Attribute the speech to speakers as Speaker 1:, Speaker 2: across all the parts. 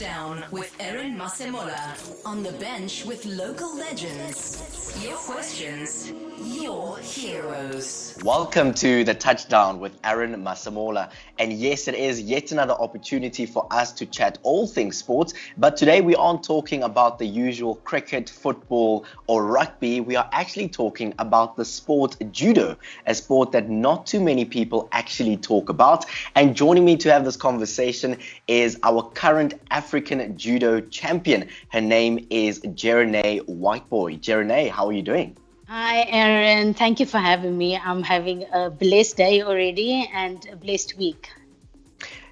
Speaker 1: Touchdown with Aaron Masemola. On the bench with local legends. Your questions, your heroes.
Speaker 2: Welcome to the Touchdown with Aaron Masemola. And yes, it is yet another opportunity for us to chat all things sports. But today we aren't talking about the usual cricket, football, or rugby. We are actually talking about the sport judo, a sport that not too many people actually talk about. And joining me to have this conversation is our current African judo champion. Her name is Geronay Whitebooi. Geronay, how are you doing?
Speaker 3: Hi, Aaron. Thank you for having me. I'm having a blessed day already and a blessed week.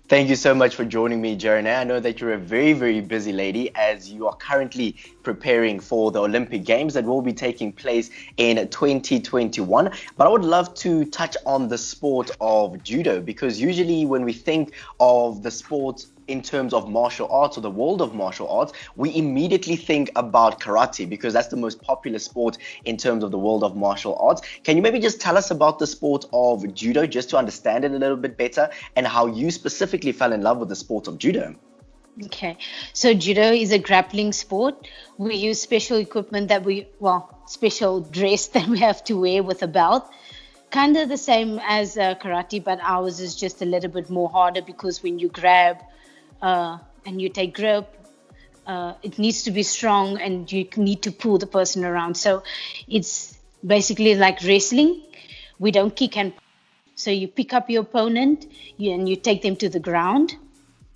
Speaker 2: Thank you so much for joining me, Geronay. I know that you're a very, very busy lady as you are currently preparing for the Olympic Games that will be taking place in 2021. But I would love to touch on the sport of judo because usually when we think of the sport in terms of martial arts or the world of martial arts, we immediately think about karate because that's the most popular sport in terms of the world of martial arts. Can you maybe just tell us about the sport of judo just to understand it a little bit better and how you specifically fell in love with the sport of judo?
Speaker 3: Okay, so judo is a grappling sport. We use special equipment special dress that we have to wear with a belt. Kind of the same as karate, but ours is just a little bit more harder because when you grab and you take grip, it needs to be strong and you need to pull the person around. So it's basically like wrestling. We don't kick and so you pick up your opponent and you take them to the ground.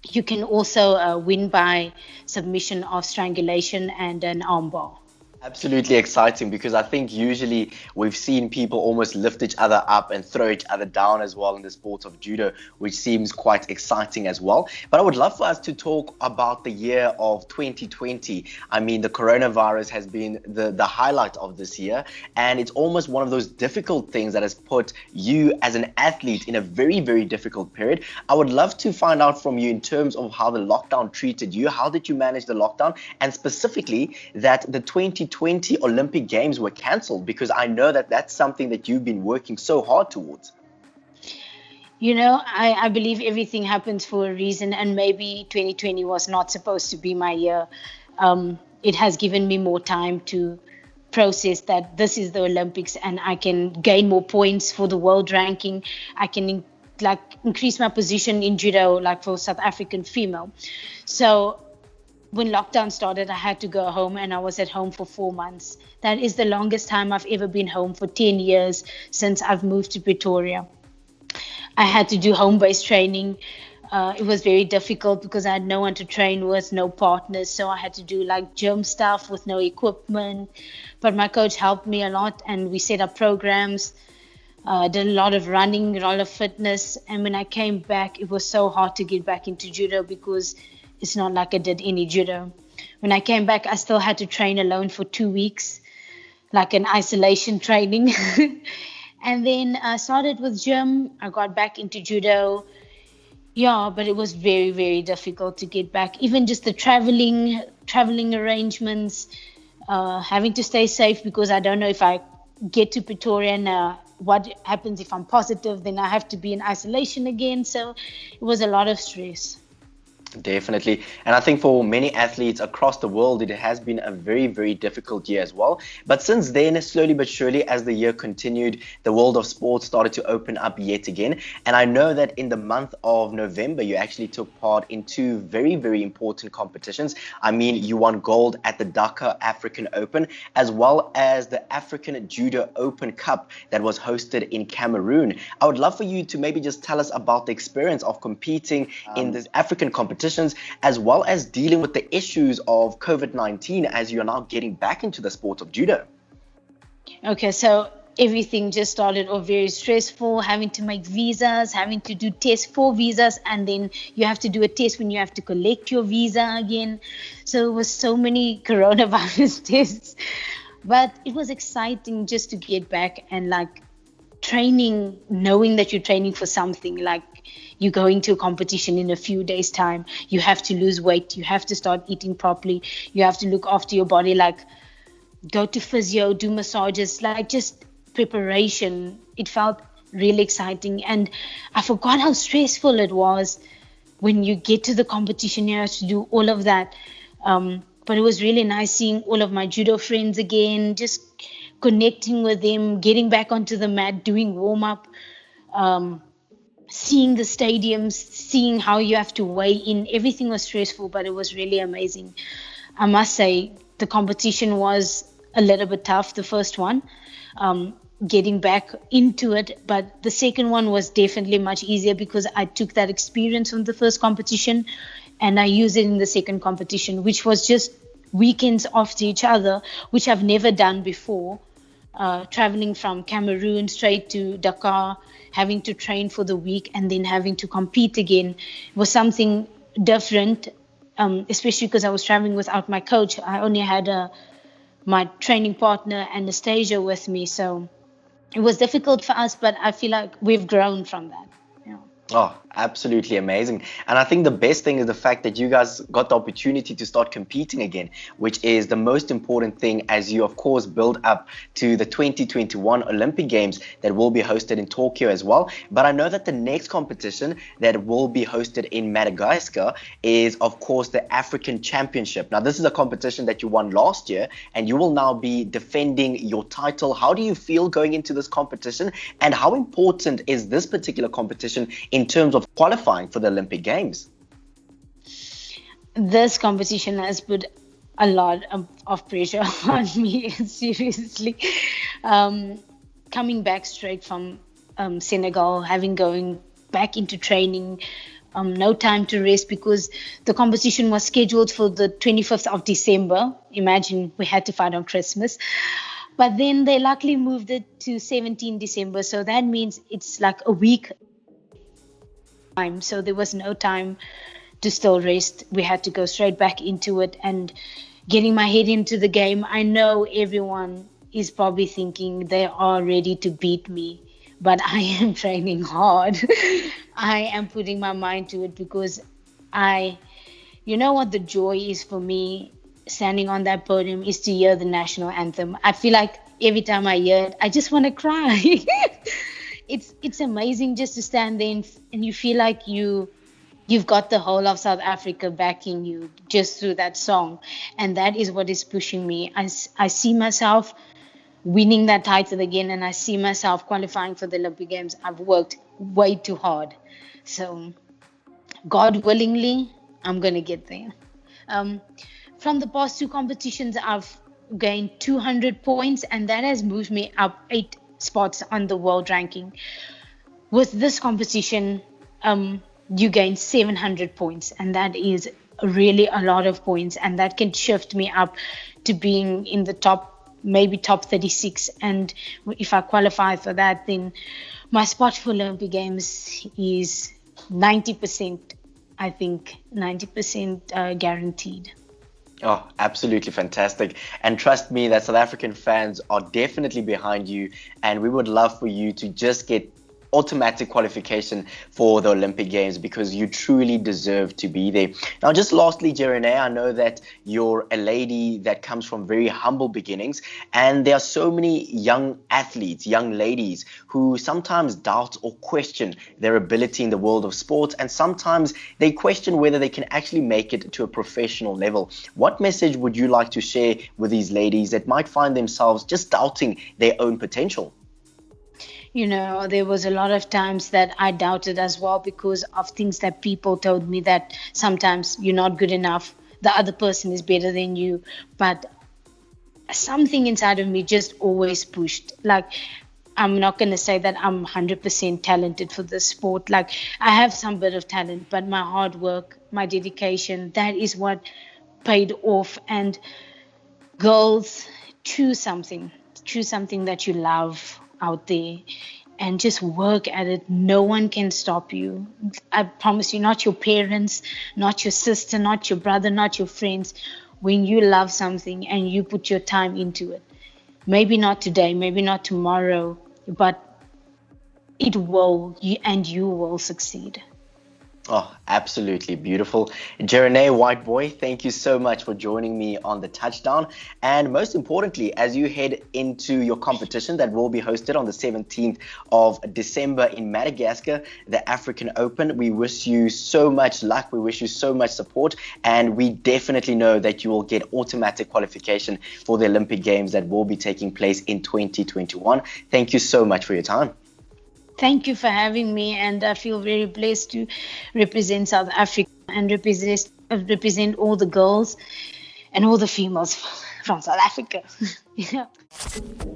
Speaker 3: You can also win by submission of strangulation and an armbar.
Speaker 2: Absolutely exciting because I think usually we've seen people almost lift each other up and throw each other down as well in the sport of judo, which seems quite exciting as well. But I would love for us to talk about the year of 2020. I mean, the coronavirus has been the highlight of this year, and it's almost one of those difficult things that has put you as an athlete in a very, very difficult period. I would love to find out from you in terms of how the lockdown treated you. How did you manage the lockdown? And specifically that the 2020 Olympic Games were cancelled, because I know that that's something that you've been working so hard towards.
Speaker 3: You know, I believe everything happens for a reason, and maybe 2020 was not supposed to be my year. It has given me more time to process that this is the Olympics and I can gain more points for the world ranking. I can increase my position in judo, like for South African female. So when lockdown started, I had to go home and I was at home for 4 months. That is the longest time I've ever been home for 10 years since I've moved to Pretoria. I had to do home-based training. It was very difficult because I had no one to train with, no partners. So I had to do like gym stuff with no equipment. But my coach helped me a lot and we set up programs. Did a lot of running, a lot of fitness. And when I came back, it was so hard to get back into judo because it's not like I did any judo. When I came back, I still had to train alone for 2 weeks, like an isolation training. And then I started with gym. I got back into judo. Yeah, but it was very, very difficult to get back. Even just the traveling arrangements, having to stay safe because I don't know if I get to Pretoria and what happens if I'm positive, then I have to be in isolation again. So it was a lot of stress.
Speaker 2: Definitely. And I think for many athletes across the world, it has been a very, very difficult year as well. But since then, slowly but surely, as the year continued, the world of sports started to open up yet again. And I know that in the month of November, you actually took part in two very, very important competitions. I mean, you won gold at the Dakar African Open, as well as the African Judo Open Cup that was hosted in Cameroon. I would love for you to maybe just tell us about the experience of competing in this African competition, as well as dealing with the issues of COVID-19 as you're now getting back into the sport of judo.
Speaker 3: Okay, so everything just started off very stressful, having to make visas, having to do tests for visas, and then you have to do a test when you have to collect your visa again. So it was so many coronavirus tests, but it was exciting just to get back and training, knowing that you're training for something. Like you go into a competition in a few days' time, you have to lose weight, you have to start eating properly, you have to look after your body, go to physio, do massages, just preparation. It felt really exciting, and I forgot how stressful it was when you get to the competition, you have to do all of that. But it was really nice seeing all of my judo friends again, just connecting with them, getting back onto the mat, doing warm up, seeing the stadiums, seeing how you have to weigh in. Everything was stressful, but it was really amazing. I must say the competition was a little bit tough, the first one, getting back into it. But the second one was definitely much easier because I took that experience from the first competition and I used it in the second competition, which was just weekends after each other, which I've never done before. Traveling from Cameroon straight to Dakar, having to train for the week and then having to compete again was something different, especially because I was traveling without my coach. I only had my training partner, Anastasia, with me. So it was difficult for us, but I feel like we've grown from that. Yeah.
Speaker 2: Oh, absolutely amazing. And I think the best thing is the fact that you guys got the opportunity to start competing again, which is the most important thing as you, of course, build up to the 2021 Olympic Games that will be hosted in Tokyo as well. But I know that the next competition that will be hosted in Madagascar is, of course, the African Championship. Now, this is a competition that you won last year, and you will now be defending your title. How do you feel going into this competition, and how important is this particular competition in terms of qualifying for the Olympic Games?
Speaker 3: This competition has put a lot of pressure on me, seriously. Coming back straight from Senegal, having going back into training, no time to rest because the competition was scheduled for the 25th of December. Imagine we had to fight on Christmas. But then they luckily moved it to 17 December. So that means it's like a week time. So there was no time to still rest. We had to go straight back into it and getting my head into the game. I know everyone is probably thinking they are ready to beat me, but I am training hard. I am putting my mind to it because you know what the joy is for me standing on that podium is to hear the national anthem. I feel like every time I hear it, I just want to cry. It's amazing just to stand there and you feel like you've got the whole of South Africa backing you just through that song. And that is what is pushing me. I see myself winning that title again, and I see myself qualifying for the Olympic Games. I've worked way too hard. So God willingly, I'm going to get there. From the past two competitions, I've gained 200 points, and that has moved me up 8 spots on the world ranking. With this competition, you gain 700 points, and that is really a lot of points, and that can shift me up to being in the maybe top 36. And if I qualify for that, then my spot for Olympic Games is 90%, I think, 90% guaranteed.
Speaker 2: Oh, absolutely fantastic. And trust me that South African fans are definitely behind you, and we would love for you to just get automatic qualification for the Olympic Games because you truly deserve to be there. Now, just lastly, Geronay, I know that you're a lady that comes from very humble beginnings, and there are so many young athletes, young ladies who sometimes doubt or question their ability in the world of sports, and sometimes they question whether they can actually make it to a professional level. What message would you like to share with these ladies that might find themselves just doubting their own potential?
Speaker 3: You know, there was a lot of times that I doubted as well because of things that people told me that sometimes you're not good enough, the other person is better than you. But something inside of me just always pushed. Like, I'm not going to say that I'm 100% talented for this sport. Like, I have some bit of talent, but my hard work, my dedication, that is what paid off. And girls, choose something that you love out there and just work at it. No one can stop you. I promise you, not your parents, not your sister, not your brother, not your friends. When you love something and you put your time into it, maybe not today, maybe not tomorrow, but it will, and you will succeed.
Speaker 2: Oh, absolutely beautiful. Geronay Whitebooi, thank you so much for joining me on the touchdown. And most importantly, as you head into your competition that will be hosted on the 17th of December in Madagascar, the African Open, we wish you so much luck. We wish you so much support. And we definitely know that you will get automatic qualification for the Olympic Games that will be taking place in 2021. Thank you so much for your time.
Speaker 3: Thank you for having me, and I feel very blessed to represent South Africa and represent all the girls and all the females from South Africa. Yeah.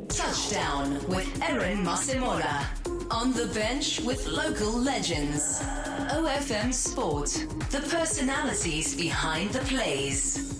Speaker 1: Touchdown with Aaron Masemola. On the bench with local legends. OFM Sport. The personalities behind the plays.